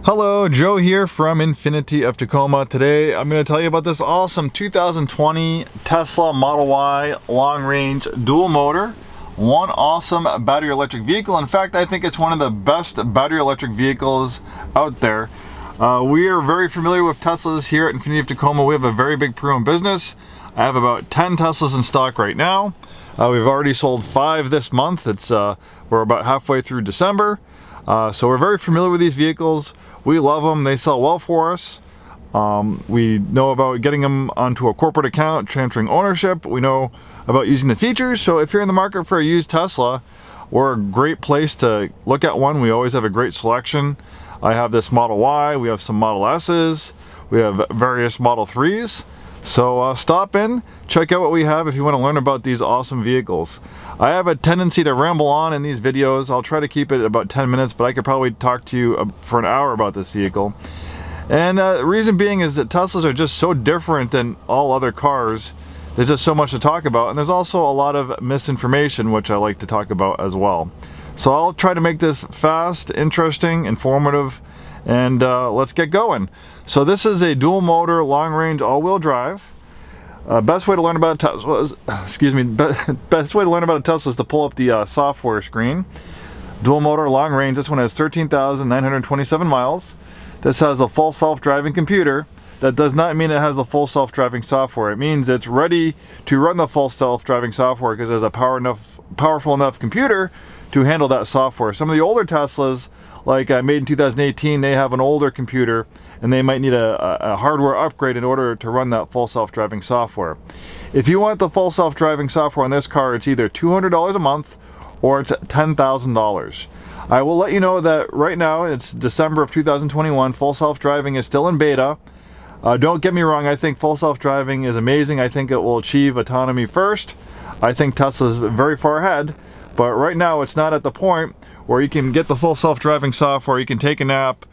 Hello, Joe here from Infiniti of Tacoma. Today I'm going to tell you about this awesome 2020 Tesla Model Y long-range dual motor. One awesome battery electric vehicle. In fact, I think it's one of the best battery electric vehicles out there. We are very familiar with Teslas here at Infiniti of Tacoma. We have a very big pre-owned business. I have about 10 Teslas in stock right now. We've already sold 5 this month. We're about halfway through December. So we're very familiar with these vehicles. We love them. They sell well for us. We know about getting them onto a corporate account, transferring ownership. We know about using the features. So if you're in the market for a used Tesla, we're a great place to look at one. We always have a great selection. I have this Model Y. We have some Model S's. We have various Model 3s. So stop in, check out what we have if you want to learn about these awesome vehicles. I have a tendency to ramble on in these videos. I'll try to keep it about 10 minutes, but I could probably talk to you for an hour about this vehicle. And the reason being is that Teslas are just so different than all other cars. There's just so much to talk about, and there's also a lot of misinformation, which I like to talk about as well. So I'll try to make this fast, interesting, informative, and let's get going. So this is a dual motor, long range, all-wheel drive. Best way to learn about a Tesla is, best way to learn about a Tesla is to pull up the software screen. Dual motor, long range. This one has 13,927 miles. This has a full self-driving computer. That does not mean it has a full self-driving software. It means it's ready to run the full self-driving software because it has a powerful enough computer to handle that software. Some of the older Teslas, like made in 2018, they have an older computer and they might need a hardware upgrade in order to run that full self-driving software. If you want the full self-driving software on this car, it's either $200 a month or it's $10,000. I will let you know that right now, it's December of 2021, full self-driving is still in beta. Don't get me wrong, I think full self-driving is amazing. I think it will achieve autonomy first. I think Tesla's very far ahead, but right now it's not at the point where you can get the full self-driving software, you can take a nap,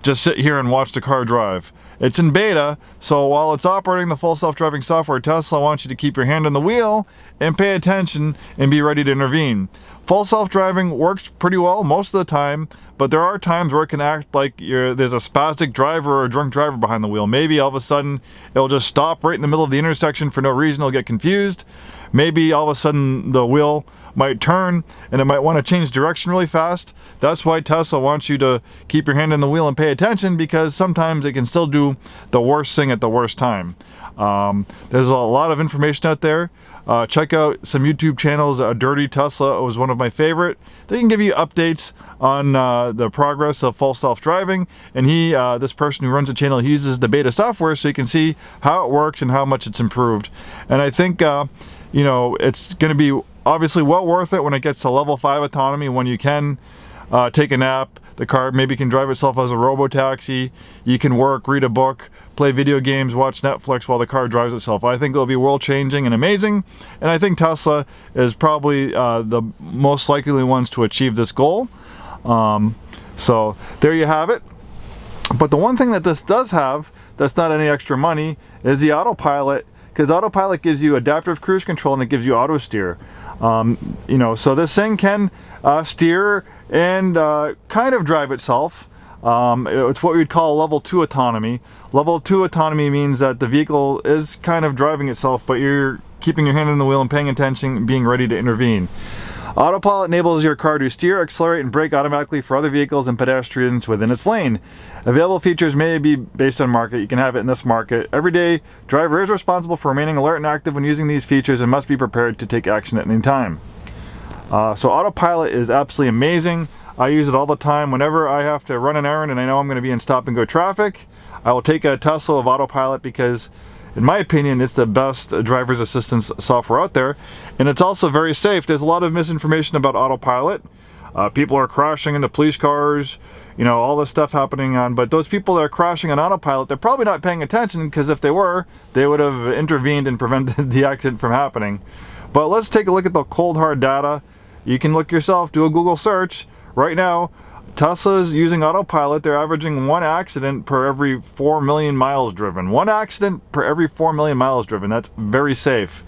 just sit here and watch the car drive. It's in beta, so while it's operating the full self-driving software, Tesla wants you to keep your hand on the wheel and pay attention and be ready to intervene. Full self-driving works pretty well most of the time, but there are times where it can act like there's a spastic driver or a drunk driver behind the wheel. Maybe all of a sudden it'll just stop right in the middle of the intersection for no reason. It'll get confused. Maybe all of a sudden the wheel might turn and it might want to change direction really fast. That's why Tesla wants you to keep your hand on the wheel and pay attention, because sometimes it can still do the worst thing at the worst time. There's a lot of information out there. Check out some YouTube channels. Dirty Tesla was one of my favorite. They can give you updates on the progress of full self-driving, and this person who runs the channel, he uses the beta software so you can see how it works and how much it's improved. And I think you know, it's going to be obviously well worth it when it gets to level 5 autonomy, when you can take a nap. The car maybe can drive itself as a robo-taxi. You can work, read a book, play video games, watch Netflix while the car drives itself. I think it'll be world-changing and amazing, and I think Tesla is probably the most likely ones to achieve this goal. So there you have it. But the one thing that this does have that's not any extra money is the Autopilot, because Autopilot gives you adaptive cruise control and it gives you auto steer. You know, so this thing can steer and kind of drive itself. It's what we'd call level 2 autonomy. Level 2 autonomy means that the vehicle is kind of driving itself, but you're keeping your hand on the wheel and paying attention and being ready to intervene. Autopilot enables your car to steer, accelerate, and brake automatically for other vehicles and pedestrians within its lane. Available features may be based on market. You can have it in this market. Everyday driver is responsible for remaining alert and active when using these features and must be prepared to take action at any time. So Autopilot is absolutely amazing. I use it all the time. Whenever I have to run an errand and I know I'm going to be in stop-and-go traffic, I will take a Tesla of Autopilot because, in my opinion, it's the best driver's assistance software out there, and it's also very safe. There's a lot of misinformation about Autopilot. People are crashing into police cars, you know, all this stuff happening on, but those people that are crashing on Autopilot, they're probably not paying attention, because if they were, they would have intervened and prevented the accident from happening. But let's take a look at the cold hard data. You can look yourself, do a Google search. Right now, Tesla's using Autopilot, they're averaging 1 accident per every 4 million miles driven. 1 accident per every 4 million miles driven. That's very safe.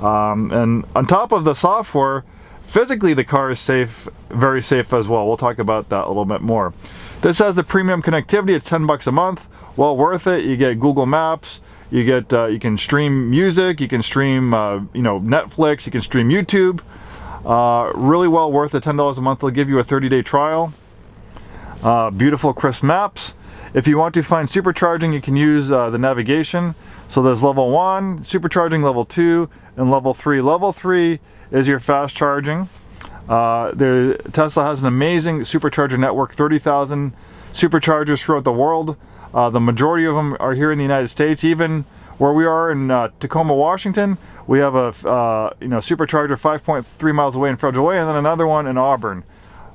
And on top of the software, physically the car is safe, very safe as well. We'll talk about that a little bit more. This has the premium connectivity. It's 10 bucks a month. Well worth it. You get Google Maps. You get you can stream music. You can stream you know, Netflix. You can stream YouTube. Really well worth it. $10 a month. They'll give you a 30-day trial. Beautiful crisp maps. If you want to find supercharging, you can use the navigation. So there's level 1, supercharging, level 2, and level 3. Level 3 is your fast charging. Tesla has an amazing supercharger network, 30,000 superchargers throughout the world. The majority of them are here in the United States. Even where we are in Tacoma, Washington, we have a you know, supercharger 5.3 miles away in Federal Way, and then another one in Auburn.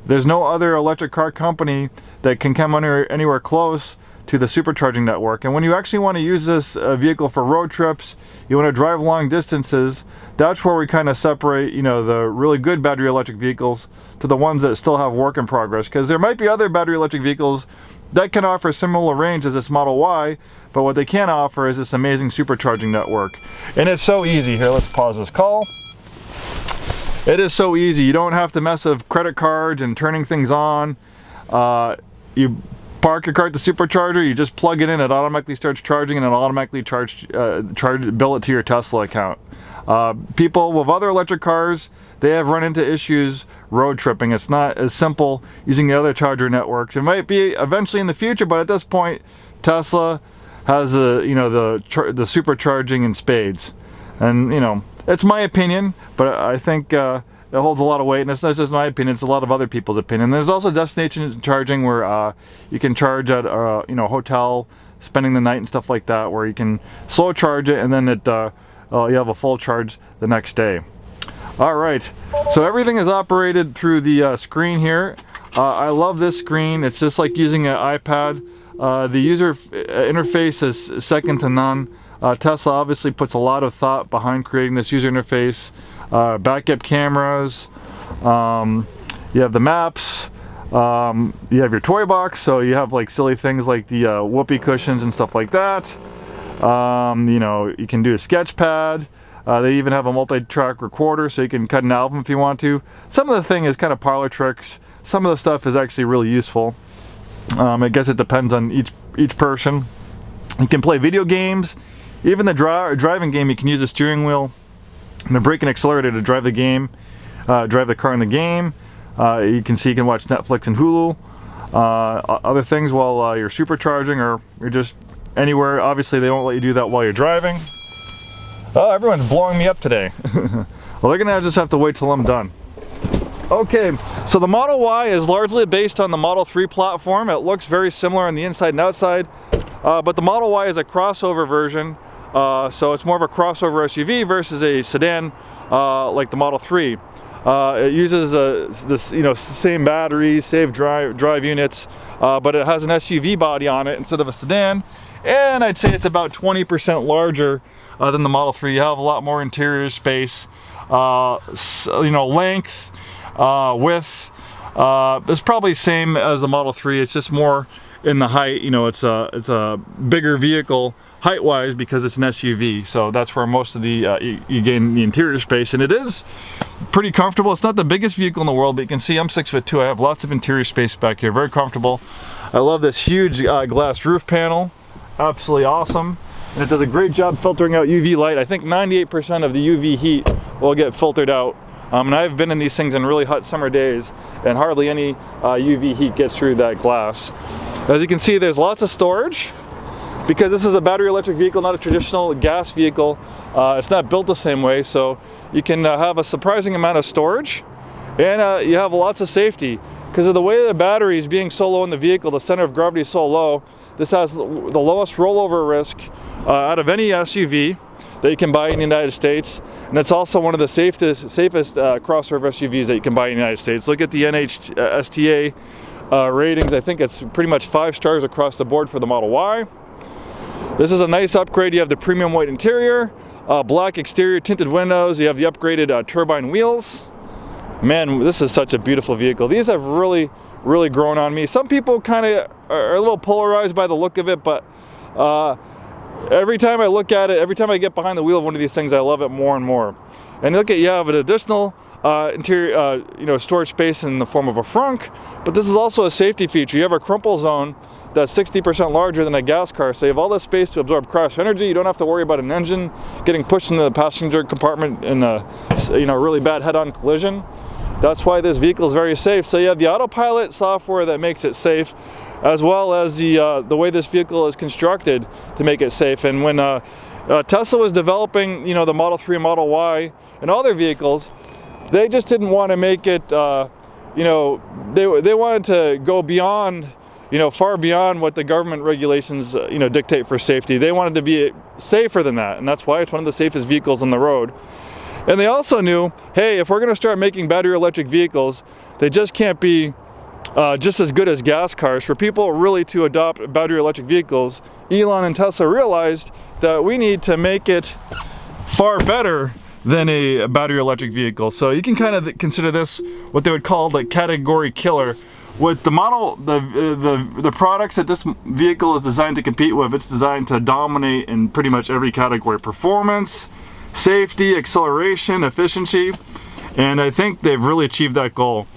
There's no other electric car company that can come anywhere close to the supercharging network. And when you actually want to use this vehicle for road trips, you want to drive long distances, that's where we kind of separate, you know, the really good battery electric vehicles to the ones that still have work in progress. Because there might be other battery electric vehicles that can offer similar range as this Model Y, but what they can't offer is this amazing supercharging network. And it's so easy. Here, let's pause this call. It is so easy. You don't have to mess with credit cards and turning things on. You park your car at the supercharger, you just plug it in, it automatically starts charging, and it automatically bill it to your Tesla account. People with other electric cars, they have run into issues road tripping. It's not as simple using the other charger networks. It might be eventually in the future, but at this point, Tesla has you know, the supercharging in spades. And you know, it's my opinion, but I think it holds a lot of weight, and it's not just my opinion, it's a lot of other people's opinion. There's also destination charging where you can charge at you know, hotel, spending the night and stuff like that, where you can slow charge it and then it you have a full charge the next day. All right, so everything is operated through the screen here. I love this screen. It's just like using an iPad. The user interface is second to none. Tesla obviously puts a lot of thought behind creating this user interface. Backup cameras, you have the maps, you have your toy box, so you have like silly things like the whoopee cushions and stuff like that. You know, you can do a sketch pad. They even have a multi-track recorder, so you can cut an album if you want to. Some of the thing is kind of parlor tricks. Some of the stuff is actually really useful. I guess it depends on each person. You can play video games. Even the driving game, you can use the steering wheel and the brake and accelerator to drive the game, drive the car in the game. You can see you can watch Netflix and Hulu, other things while you're supercharging, or you're just anywhere. Obviously, they won't let you do that while you're driving. Oh, everyone's blowing me up today. Well, they're gonna just have to wait till I'm done. Okay, so the Model Y is largely based on the Model 3 platform. It looks very similar on the inside and outside, but the Model Y is a crossover version. So it's more of a crossover SUV versus a sedan like the Model 3. It uses this, you know, same batteries, same drive units, but it has an SUV body on it instead of a sedan. And I'd say it's about 20% larger than the Model 3. You have a lot more interior space, you know, length, width. It's probably same as the Model 3. It's just more in the height. You know, it's a bigger vehicle height-wise because it's an SUV. So that's where most of the you gain the interior space, and it is pretty comfortable. It's not the biggest vehicle in the world, but you can see I'm 6'2". I have lots of interior space back here. Very comfortable. I love this huge glass roof panel. Absolutely awesome. And it does a great job filtering out UV light. I think 98% of the UV heat will get filtered out. And I've been in these things on really hot summer days, and hardly any UV heat gets through that glass. As you can see, there's lots of storage. Because this is a battery electric vehicle, not a traditional gas vehicle, it's not built the same way, so you can have a surprising amount of storage, and you have lots of safety. Because of the way the battery is being so low in the vehicle, the center of gravity is so low, this has the lowest rollover risk out of any SUV that you can buy in the United States, and it's also one of the safest crossover SUVs that you can buy in the United States. Look at the NHTSA ratings. I think it's pretty much 5 stars across the board for the Model Y. This is a nice upgrade. You have the premium white interior, black exterior, tinted windows. You have the upgraded turbine wheels. Man, this is such a beautiful vehicle. These have really grown on me. Some people kind of are a little polarized by the look of it, but every time I look at it, every time I get behind the wheel of one of these things, I love it more and more. And look at, you have an additional interior, storage space in the form of a frunk, but this is also a safety feature. You have a crumple zone that's 60% larger than a gas car, so you have all this space to absorb crash energy. You don't have to worry about an engine getting pushed into the passenger compartment in a really bad head-on collision. That's why this vehicle is very safe. So you have the Autopilot software that makes it safe, as well as the way this vehicle is constructed to make it safe. And when Tesla was developing, the Model 3 and Model Y and all their vehicles, they just didn't want to make it, they wanted to go beyond, far beyond what the government regulations, dictate for safety. They wanted to be safer than that, and that's why it's one of the safest vehicles on the road. And they also knew, hey, if we're going to start making battery electric vehicles, they just can't be just as good as gas cars. For people really to adopt battery electric vehicles, Elon and Tesla realized that we need to make it far better than a battery electric vehicle. So you can kind of consider this what they would call the category killer. With the model, the products that this vehicle is designed to compete with, it's designed to dominate in pretty much every category: performance, safety, acceleration, efficiency, and I think they've really achieved that goal.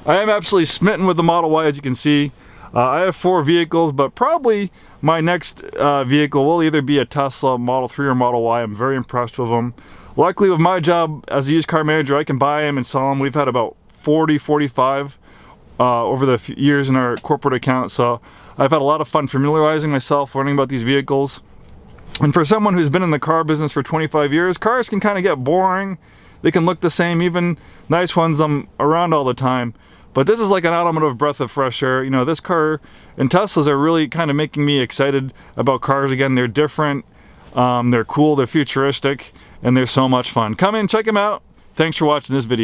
I am absolutely smitten with the Model Y, as you can see. I have 4 vehicles, but probably my next vehicle will either be a Tesla Model 3 or Model Y. I'm very impressed with them. Luckily, with my job as a used car manager, I can buy them and sell them. We've had about 40, 45 over the years in our corporate account, so I've had a lot of fun familiarizing myself, learning about these vehicles. And for someone who's been in the car business for 25 years, cars can kind of get boring. They can look the same, even nice ones I'm around all the time. But this is like an automotive breath of fresh air. This car and Teslas are really kind of making me excited about cars again. They're different, they're cool, they're futuristic, and they're so much fun. Come in, check them out. Thanks for watching this video.